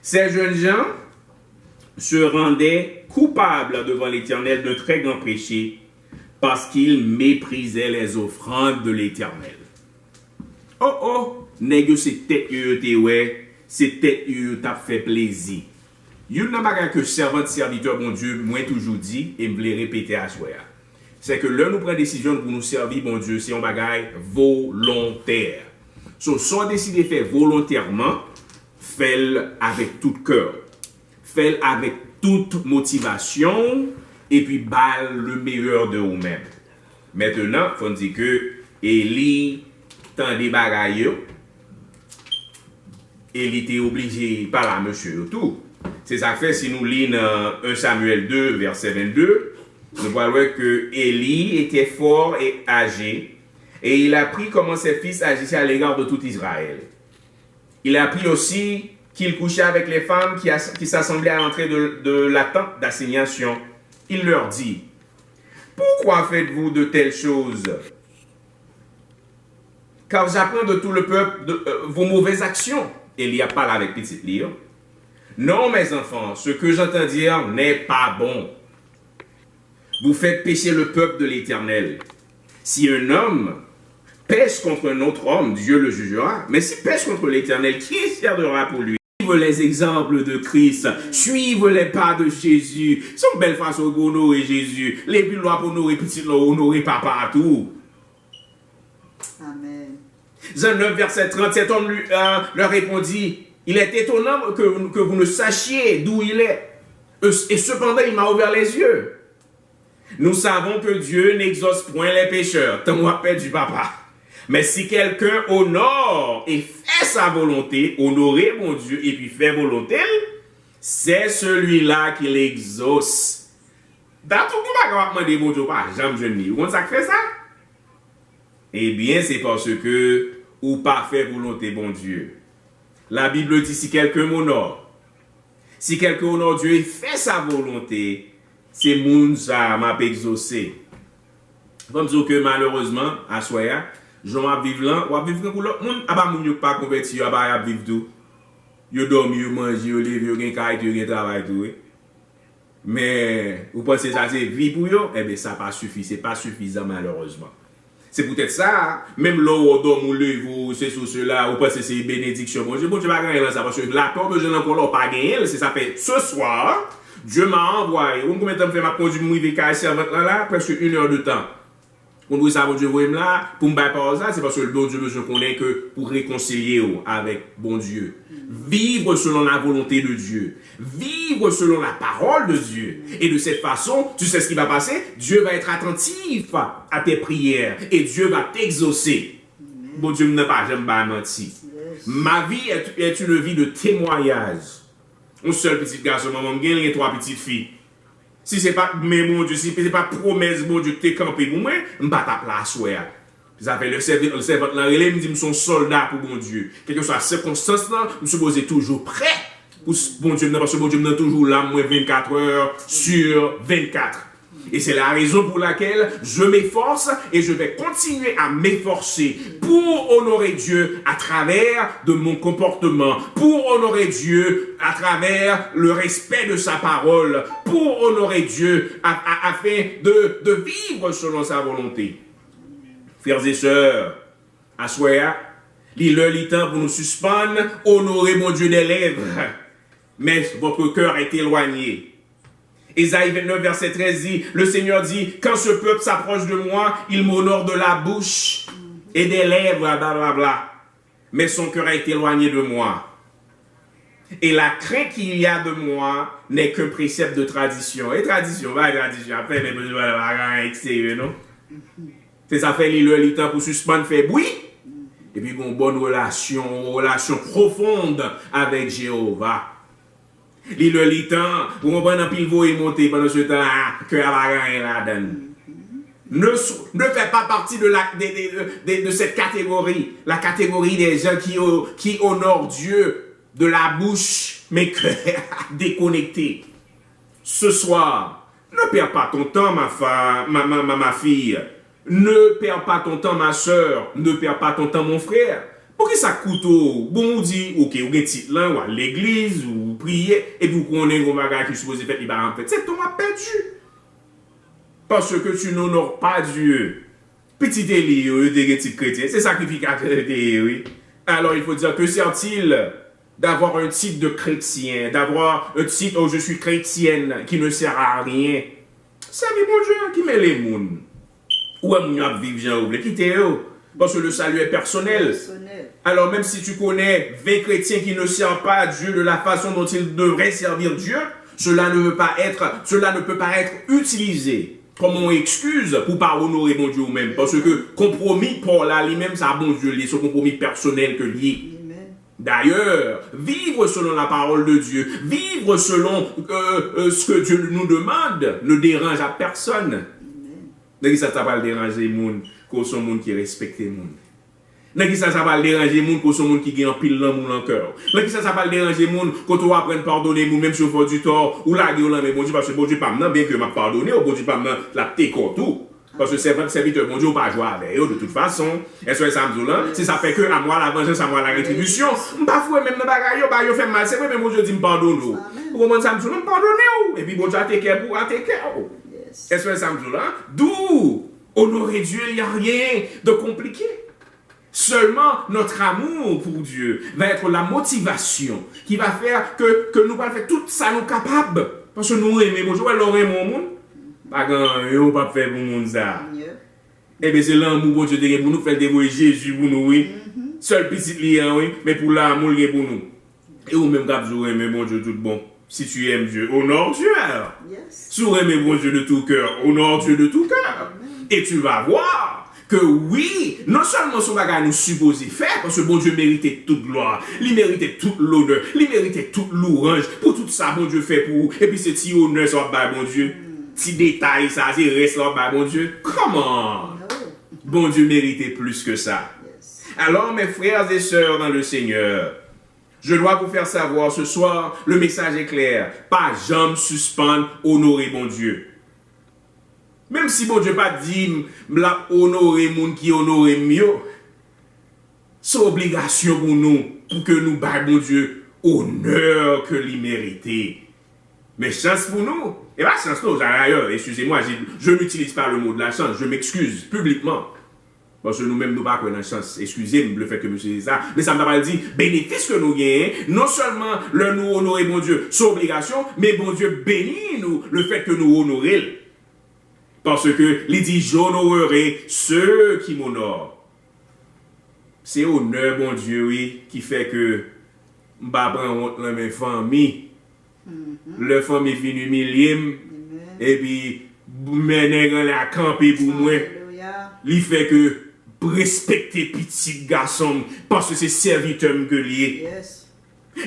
Ces jeunes gens se rendaient coupables devant l'Éternel d'un très grand péché parce qu'ils méprisaient les offrandes de l'Éternel. Oh oh, nèg c'est tête yo te ouais, c'est tête yo t'a fait plaisir. Yon nan bagay que servant serviteur bon Dieu, moi toujours dit et me voulais répéter à soi. C'est que là nous prenons décision pour nous servir bon Dieu, c'est un bagay volontaire. So décider de faire volontairement, fais-le avec tout cœur. Fais-le avec toute motivation et puis balle le meilleur de vous-même. Maintenant, il faut dire que Élie tant des bagailles, Élie était obligé par là monsieur tout. C'est ça fait si nous lisons 1 Samuel 2 verset 22, nous voyons que Élie était fort et âgé et il a appris comment ses fils agissaient à l'égard de tout Israël. Il a appris aussi qu'il couchait avec les femmes qui s'assemblaient à l'entrée de la tente d'assignation. Il leur dit, « Pourquoi faites-vous de telles choses? Car j'apprends de tout le peuple vos mauvaises actions. » Élie parle avec petite lyre. « Non, mes enfants, ce que j'entends dire n'est pas bon. Vous faites pécher le peuple de l'Éternel. Si un homme pêche contre un autre homme, Dieu le jugera. Mais s'il pêche contre l'Éternel, qui serdera pour lui? » Suivre les exemples de Christ, suivre les pas de Jésus. Son belle façon pour honorer Jésus. Les plus lois pour honorer petit, honorer papa à tout. Amen. Jean 9, verset 30, cet homme leur répondit, il est étonnant que vous ne sachiez d'où il est. Et cependant, il m'a ouvert les yeux. Nous savons que Dieu n'exauce point les pécheurs. Tant moi père du papa. Mais si quelqu'un honore et fait sa volonté, honorer mon Dieu et puis fait volonté, c'est celui-là qui l'exauce. Dans tout le monde, on va demander mon Dieu, pas jamais je ne dis. Vous ça fait ça? Eh bien, c'est parce que ou pas fait volonté, bon Dieu. La Bible dit si quelqu'un m'honore, si quelqu'un honore Dieu et fait sa volonté, c'est moun ça m'a exaucé. Comme dire que malheureusement, à Soya, je vais vivre là, ou vivre pour l'autre monde, ah moun yo pas converti, ah bah vivre tout. Yo dormi, yo manger, yo lever, yo gen kay, yo gen travail tout. Mais vous pensez ça c'est vie pour yo? Eh bien ça pas suffit, c'est pas suffisant malheureusement. C'est peut-être ça, même là où on dort, on lève, c'est sur cela, vous pensez c'est bénédiction. Bon Dieu va gagner ça parce que la peur de jeune encore là, pas gagner, c'est ça fait ce soir, Dieu m'a envoyé. Vous combien de temps fait ma conduite mourir avec servante là, presque 1 heure de temps. On doit savoir Dieu voyez là pour me battre ça, c'est parce que le bon Dieu besoin qu'on ait que pour réconcilier avec bon Dieu. Vivre selon la volonté de Dieu. Vivre selon la parole de Dieu. Et de cette façon, tu sais ce qui va passer? Dieu va être attentif à tes prières et Dieu va t'exaucer. Bon Dieu n'a pas jamais menti. Ma vie est une vie de témoignage. Un seul petit garçon, maman, j'ai 3 petites filles. Si ce n'est pas, mais mon Dieu, si ce n'est pas promesse, mon Dieu, que tu es campé pour moi, je ne vais pas ta place, ouais. Ça fait le servant là, il me dit, je suis un soldat pour mon Dieu. Quelle que soit la circonstance là, je suis supposé toujours prêt. Pour bon Dieu, parce que bon Dieu est toujours là, moi, 24 heures sur 24. Et c'est la raison pour laquelle je m'efforce et je vais continuer à m'efforcer pour honorer Dieu à travers de mon comportement, pour honorer Dieu à travers le respect de sa parole, pour honorer Dieu afin de vivre selon sa volonté. Frères et sœurs, à Soya, l'heure temps pour nous suspendre, honorer mon Dieu des lèvres, mais votre cœur est éloigné. Ésaïe 29, verset 13 dit, le Seigneur dit, quand ce peuple s'approche de moi, il m'honore de la bouche et des lèvres, blablabla. Mais son cœur est éloigné de moi. Et la crainte qu'il y a de moi n'est qu'un précepte de tradition. Et tradition, après, mais je vais extérieur, non? C'est ça fait le temps pour suspendre, faire bruit. Et puis, une bonne relation profonde avec Jéhovah. Le temps, vous comprenez, puis vous est monté pendant ce temps, que la bagarre là-dedans. Ne faites pas partie de cette catégorie, la catégorie des gens qui honorent Dieu de la bouche, mais que déconnectés. Ce soir, ne perds pas ton temps, ma fille. Ne perds pas ton temps, ma soeur. Ne perds pas ton temps, mon frère. Pour qui ça coûte, bon, on dit, ok, ou gen titre là, ou à l'église, ou prier, et puis vous connaissez un bagage qui est supposé faire, il va en fait. C'est ton a perdu. Parce que tu n'honores pas Dieu. Petit Élie, des titres chrétiens, c'est sacrificateur, oui. Alors il faut dire que sert-il d'avoir un titre de chrétien, d'avoir un titre, oh, je suis chrétienne, qui ne sert à rien. Savez, mon Dieu, qui met les mouns. Où est-ce qu'on vivre, Jean Ouble? Quittez eux. Parce que le salut est personnel. Alors même si tu connais 20 chrétiens qui ne servent pas à Dieu de la façon dont ils devraient servir Dieu, cela ne peut pas être utilisé comme une excuse pour pas honorer mon Dieu même. Parce que compromis pour là lui-même, ça bon Dieu, c'est un compromis personnel que lié. D'ailleurs, vivre selon la parole de Dieu, vivre selon ce que Dieu nous demande, ne dérange à personne. Donc ça va le déranger les gens, qu'on sont gens qui respectent les gens. Donc ça va le déranger les gens, qu'on sont gens qui ont pile l'amour en cœur. Donc ça va le déranger les gens, quand on apprend à pardonner, même si on fait du tort, ou la gueule, mais bon Dieu, parce que bon Dieu, pas bien que m'a pardonné, ou bon Dieu, pas la téco tout. Parce que c'est votre serviteur, bon Dieu, on ne va pas jouer avec eux de toute façon. Et sur les samedis là, si ça fait que à moi la vengeance, à moi la rétribution, je ne vais pas fouer même dans les bagages, je fais mal, c'est vrai, mais bon Dieu dit me pardonne. Pour comment samedi là, me pardonne. Et puis bon Dieu, a tes cœurs pour tes cœurs. Et sur les samedis là, d'où honorer Dieu, il n'y a rien de compliqué. Seulement notre amour pour Dieu va être la motivation qui va faire que nous allons faire tout ça nous capables. Parce que nous aimons, bon Dieu, nous aimons mon monde. Pas grand, pas faire pour monde ça. Eh bien, c'est l'amour bon Dieu pour nous faire dévoiler Jésus pour nous, oui. Seul petit lien, oui, mais pour l'amour pour nous. Et ou même quand vous aimez bon Dieu tout bon. Si tu aimes Dieu, honore Dieu. Si tu aimes bon Dieu de tout cœur, honore Dieu de tout cœur. Et tu vas voir que oui, non seulement ce bagage nous supposé faire, parce que bon Dieu méritait toute gloire, il méritait tout l'honneur, il méritait toute louange, pour tout ça, bon Dieu fait pour vous. Et puis c'est petit honneur, ça va bon Dieu. Petit détail, ça, c'est reste là, bon Dieu. Comment? Bon Dieu méritait plus que ça. Alors, mes frères et sœurs dans le Seigneur, je dois vous faire savoir ce soir, le message est clair. Pas jamais suspendre, honorer bon Dieu. Même si bon Dieu pas dit, m'la honorer moun qui honore mieux, c'est obligation pour nous, pour que nous baillons bon Dieu honneur que lui mérite. Mais chance pour nous, et pas chance nous, d'ailleurs, excusez-moi, je n'utilise pas le mot de la chance, je m'excuse publiquement. Parce que nous-mêmes, nous ne pas la chance. Excusez-moi le fait que monsieur dit ça. Mais ça m'a pas dit, bénéfice que nous gagnons, non seulement le nous honorer, mon Dieu, c'est obligation, mais bon Dieu bénit nous le fait que nous honorons. Parce que, il dit, j'honorerai ceux qui m'honorent. C'est honneur, bon Dieu, oui, qui fait que, m'babran dans mes familles. Le famille finit humilié, et puis, mener la camper pour moi. Il fait que, respecter petit garçon, parce que c'est serviteur que lié.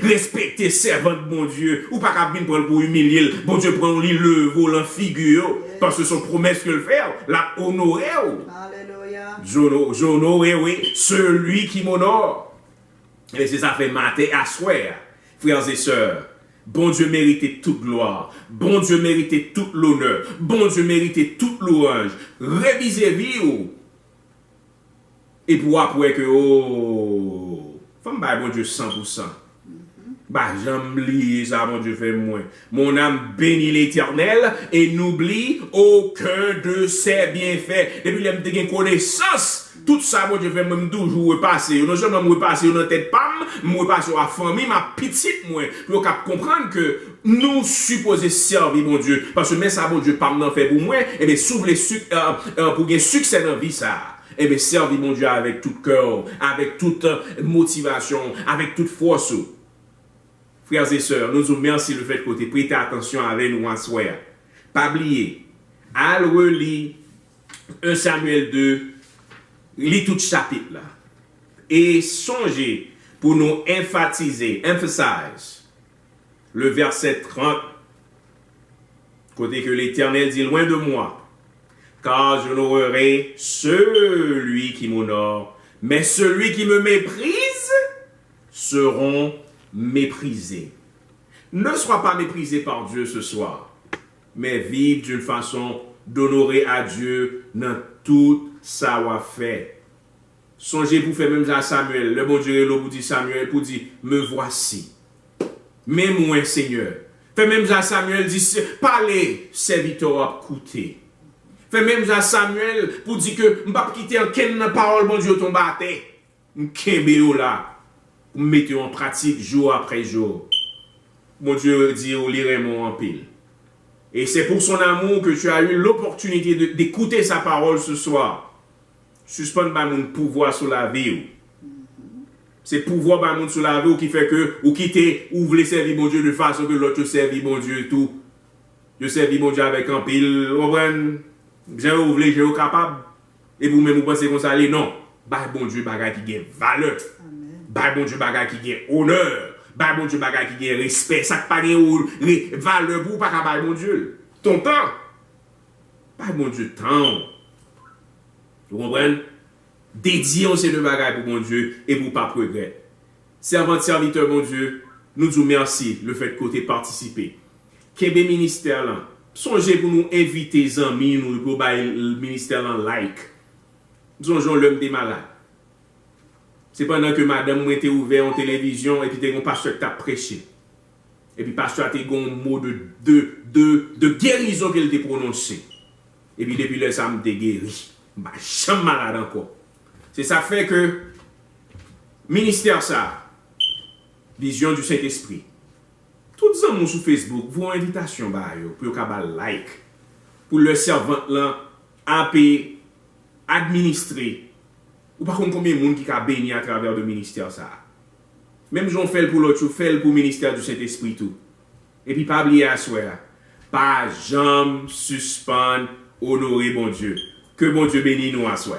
Respecter servant de bon Dieu, ou pas qu'à bien prendre pour humilier, bon Dieu prend le volant figure, parce que son promesse que le faire, la honorer. Alléluia. J'honorerai, oui, celui qui m'honore. Et c'est ça fait matin à soir, frères et sœurs. Bon Dieu méritait toute gloire. Bon Dieu méritait toute l'honneur. Bon Dieu méritait toute louange. Révisez vie. Et pour après que, oh, femme bah bon Dieu 100%. Bah, j'aime lire ça, mon Dieu fait moins. Mon âme bénit l'Éternel et n'oublie aucun de ses bienfaits. Depuis qu'il y a une connaissance, tout ça, mon Dieu fait même toujours repasser. Non seulement me repasser dans tête pam, me repasser à la famille, ma petite moi, pour comprendre que nous supposons servir mon Dieu. Parce que même ça, mon Dieu, pas m'en fait pour moi, et bien, s'ouvre les pour gagner succès dans la vie, ça. Et bien, servir mon Dieu avec tout cœur, avec toute motivation, avec toute force. Frères et sœurs, nous vous remercions le fait que vous prêtez attention avec nous en soir. Pas oublier, à relire 1 Samuel 2, lis tout chapitre là. Et songez pour nous emphasize, le verset 30, côté que l'Éternel dit loin de moi, car je n'honorerai celui qui m'honore, mais celui qui me méprise seront méprisé. Ne sois pas méprisé par Dieu ce soir, mais vive d'une façon d'honorer à Dieu dans tout ça fait. Songez pour faire même à Samuel. Le bon Dieu pour dire Samuel, pour dire, me voici. Même moi, Seigneur. Fait même à Samuel, dit, parlez, serviteur a coûté. Fait même à Samuel, pour dire que, je ne vais pas quitter aucune parole, bon Dieu, tombe à terre. Je là, pour mettre en pratique jour après jour. Mon Dieu dit, on lirait mon en pile. Et c'est pour son amour que tu as eu l'opportunité d'écouter sa parole ce soir. Suspendre mon pouvoir sur la vie. C'est pouvoir sur la vie qui fait que, ou quitter, ou voulez servir mon Dieu de façon que l'autre servir mon Dieu et tout. Je servis mon Dieu avec un pile. Vous comprenez? Bien, vous voulez, j'ai capable. Et vous-même, vous pensez qu'on s'allait. Non. Bah, bon Dieu, bagage qui gagne valeur. Bah, bon Dieu, bagage qui gagne honneur. Bah, bon Dieu, bagage qui gagne respect. Ça qui pas gagne valeur pour pas qu'à bon Dieu. Ton temps. Bah, bon Dieu, temps. Vous comprenez? Dédions ces deux bagages pour mon Dieu et pour pas progrès. Servant serviteur, mon Dieu, nous vous merci le fait que tu participé. Quel ministère là? Songez pour nous inviter les amis, nous pour le ministère là like. Songez l'homme des malades. C'est pendant que madame était ouverte en télévision et puis t'es un pasteur qui a prêché. Et puis pasteur a eu un mot de guérison qu'elle t'a prononcé. Et puis depuis là, ça me guéri. Bah, je suis malade encore. C'est ça fait que ministère ça, vision du Saint-Esprit. Tous les gens sur Facebook, vous avez une invitation pour vous like, pour le servant là, administrer. Ou par contre, combien de monde qui a béni à travers le ministère ça. Même j'en fais pour l'autre, je fais pour le ministère du Saint-Esprit tout. Et puis pas oublier à soi, pas jamais suspendre, honorer bon Dieu. Que bon Dieu bénisse nous à soi.